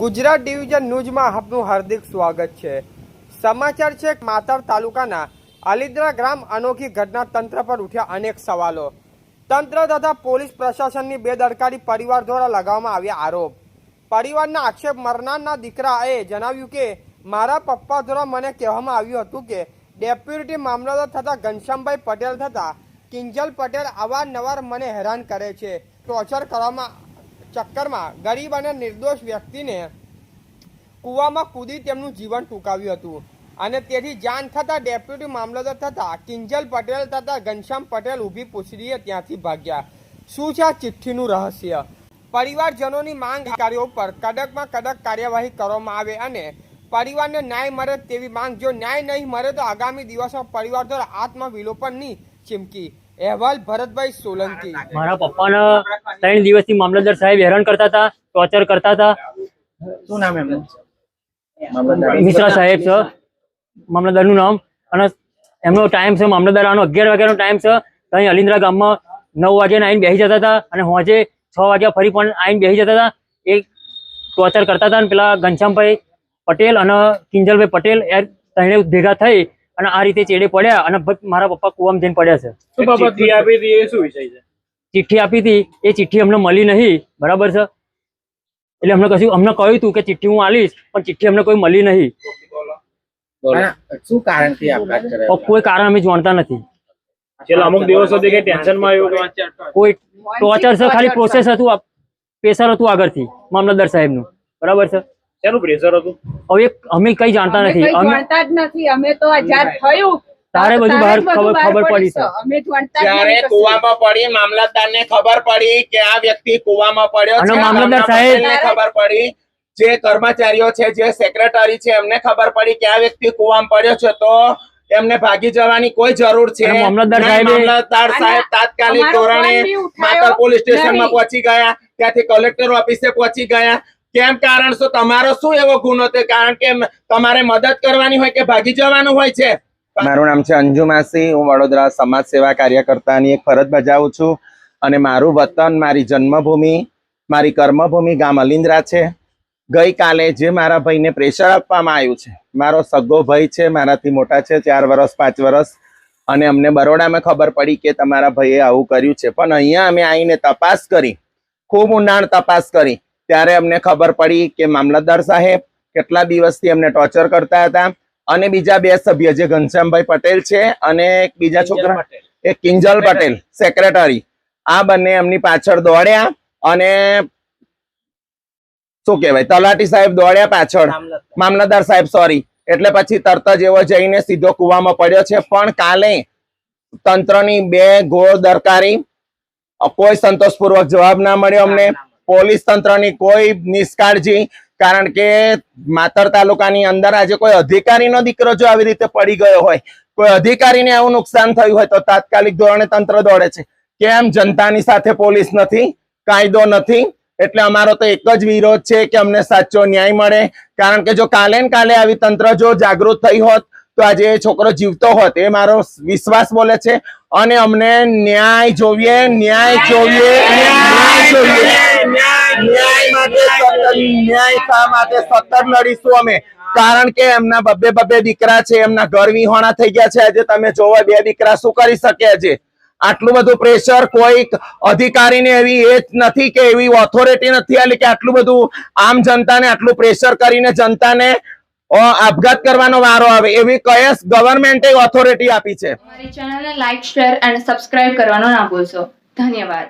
Gujarat division ન્યૂઝમાં આપનું હાર્દિક સ્વાગત છે। સમાચાર છે માતર તાલુકાના અલીદ્રા ગ્રામ અનોખી ઘટના તંત્ર પર ઉઠ્યા અનેક સવાલો। તંત્ર તથા પોલીસ પ્રશાસનની બેદરકારી પરિવાર દ્વારા લગાવવામાં આવ્યા આરોપ। પરિવારના આક્ષેપ મરનારના દીકરાએ જણાવ્યું કે મારા પપ્પા દ્વારા મને કહેવામાં આવ્યું હતું કે ડેપ્યુટી મામલતદાર થતા ઘનશ્યામભાઈ પટેલ થતા કિંજલ પટેલ અવારનવાર મને હેરાન કરે છે। ટોર્ચર કરવામાં ચક્કરમાં ગરીબ અને નિર્દોષ વ્યક્તિને કૂવામાં કૂદી તેમનું જીવન ટૂંકાવ્યું હતું અને તેથી જાણ થતાં ડેપ્યુટી મામલતદાર થતા કિંજલ પટેલ તથા ઘનશ્યામ પટેલ ઊભી પૂછડીએ ત્યાંથી ભાગ્યા। શું છે આ ચિઠ્ઠીનું રહસ્ય? પરિવારજનોની માંગ કાર્યો પર કડકમાં કડક કાર્યવાહી કરવામાં આવે અને પરિવારને ન્યાય મળે તેવી માંગ। જો ન્યાય નહીં મળે તો આગામી દિવસોમાં પરિવાર દ્વારા આત્મવિલોપનની ચીમકી। અહેવાલ ભરતભાઈ સોલંકી। મારા પપ્પાને 3 દિવસથી મામલતદાર સાહેબ હેરાન કરતા હતા, ટોર્ચર કરતા હતા। શું નામ એમનું? મિશ્રા સાહેબ છે મામલતદારનું નામ, અને એમનો ટાઈમ છે મામલતદારનો 11 વાગ્યાનો ટાઈમ છે। અહીં અલીન્દ્રા ગામમાં 9 વાગ્યાને આવીને બેસી જતા હતા અને હોજે 6 વાગ્યા ફરી પણ આવીને બેસી જતા હતા। એ ટોર્ચર કરતા હતા અને પેલા ઘનશ્યામભાઈ પટેલ અને કિંજલભાઈ પટેલ એ ત્રણે ભેગા થઈ અને આ રીતે ચેડે પડ્યા અને મારા પપ્પા કૂવામાં જઈને પડ્યા છે। ચિઠ્ઠી આપી હતી એ શું વિષય છે? ચિઠ્ઠી આપી હતી, એ ચિઠ્ઠી અમને મળી નહીં, બરાબર છે? એટલે અમને કહ્યું હતું કે ચિઠ્ઠી હું આલીશ, પણ ચિઠ્ઠી અમને કોઈ મળી નહીં। શું કારણથી આપઘાત કર્યો? કોઈ કારણ અમે જાણતા નથી। છેલ્લા અમુક દિવસોથી કે ટેન્શનમાં આવ્યું કોઈ ટોર્ચર છે, ખાલી પ્રોસેસ હતું, પ્રેશર હતું આગળથી મામલતદાર સાહેબનું, બરાબર છે? શેનું પ્રેશર હતું? હવે અમે કઈ જાણતા નથી, જાણતા જ નથી। અમે તો આઝાદ થયું તારે બધું બહાર ખબર પડી છે। અમે જાણતા જ્યારે કૂવામાં પડી મામલતદારને ખબર પડી કે આ વ્યક્તિ કૂવામાં પડ્યો અને છે, મામલતદાર સાહેબને ખબર પડી, જે કર્મચારીઓ છે, જે સેક્રેટરી છે, એમને ખબર પડી કે આ વ્યક્તિ કૂવામાં પડ્યો છે, તો એમને ભાગી જવાની કોઈ જરૂર છે? મામલતદાર સાહેબ તાત્કાલિક ધોરણે માતર પોલીસ સ્ટેશનમાં પહોંચી ગયા, ત્યાંથી કલેક્ટર ઓફિસે પહોંચી ગયા। કેમ? કારણ શું? તમારો શું એવો ગુનો છે? કારણ કે તમારે મદદ કરવાની હોય કે ભાગી જવાનું હોય છે? મારું નામ છે અંજુ માસી। હું વડોદરા સમાજ સેવા કાર્યકર્તાની એક ફરજ બજાવું છું અને મારું વતન, મારી જન્મભૂમિ, મારી કર્મભૂમિ ગામ અલીન્દ્રા છે। ગઈકાલે જે મારા ભાઈને પ્રેશર આપવામાં આવ્યું છે, મારો સગો ભાઈ છે, મારાથી મોટા છે 4 વર્ષ 5 વર્ષ, અને અમને બરોડામાં ખબર પડી કે તમારા ભાઈએ આવું કર્યું છે, પણ અહીંયા અમે આવીને તપાસ કરી, ખૂબ ઊંડાણ તપાસ કરી, ત્યારે અમને ખબર પડી કે મામલતદાર સાહેબ કેટલા દિવસથી અમને ટોર્ચર કરતા હતા અને બીજા 2 સભ્ય જે ઘનશ્યામભાઈ પટેલ છે અને એક બીજા છોકરા એક કિંજલ પટેલ સેક્રેટરી, આ બંને એમની પાછળ દોડ્યા અને શું કહેવાય તલાટી સાહેબ દોડ્યા પાછળ, મામલતદાર સાહેબ સોરી, એટલે પછી તરત જ એવો જઈને સીધો કૂવામાં પડ્યો છે। પણ કાલે તંત્રની 2 ગોળ દરકારી, કોઈ સંતોષપૂર્વક જવાબ ના મળ્યો અમને। પોલીસ તંત્રની કોઈ નિષ્કાળજી, કારણ કે માતર તાલુકાની અંદર આજે કોઈ અધિકારીનો દીકરો જો આવી રીતે પડી ગયો હોય, કોઈ અધિકારીને આવું નુકસાન થયું હોય તો તાત્કાલિક ધોરણે તંત્ર દોડે છે। કેમ જનતાની સાથે પોલીસ નથી, કાયદો નથી? એટલે અમારો તો એક જ વિરોધ છે કે અમને સાચો ન્યાય મળે, કારણ કે જો કાલે ને કાલે આવી તંત્ર જો જાગૃત થઈ હોત તો આજે એ છોકરો જીવતો હોત, એ મારો વિશ્વાસ બોલે છે। અને અમને ન્યાય જોઈએ, ન્યાય જોઈએ, ન્યાય જોઈએ। ન્યાય શા માટે સતત લડીશું અમે, કારણ કે એમના બબ્બે દીકરા છે, એમના ઘર વિહોણા થઈ ગયા છે। આજે તમે જોવો 2 દીકરા શું કરી શકે છે? આટલું બધું પ્રેશર કોઈ અધિકારીને એવી એ નથી કે એવી ઓથોરિટી નથી આલી કે આટલું બધું આમ જનતાને આટલું પ્રેશર કરીને જનતાને આપઘાત કરવાનો વારો આવે, એવી કઈ ગવર્મેન્ટે ઓથોરિટી આપી છે? અમારી ચેનલને લાઈક, શેર અને સબસ્ક્રાઇબ કરવાનો ના ભૂલશો। ધન્યવાદ।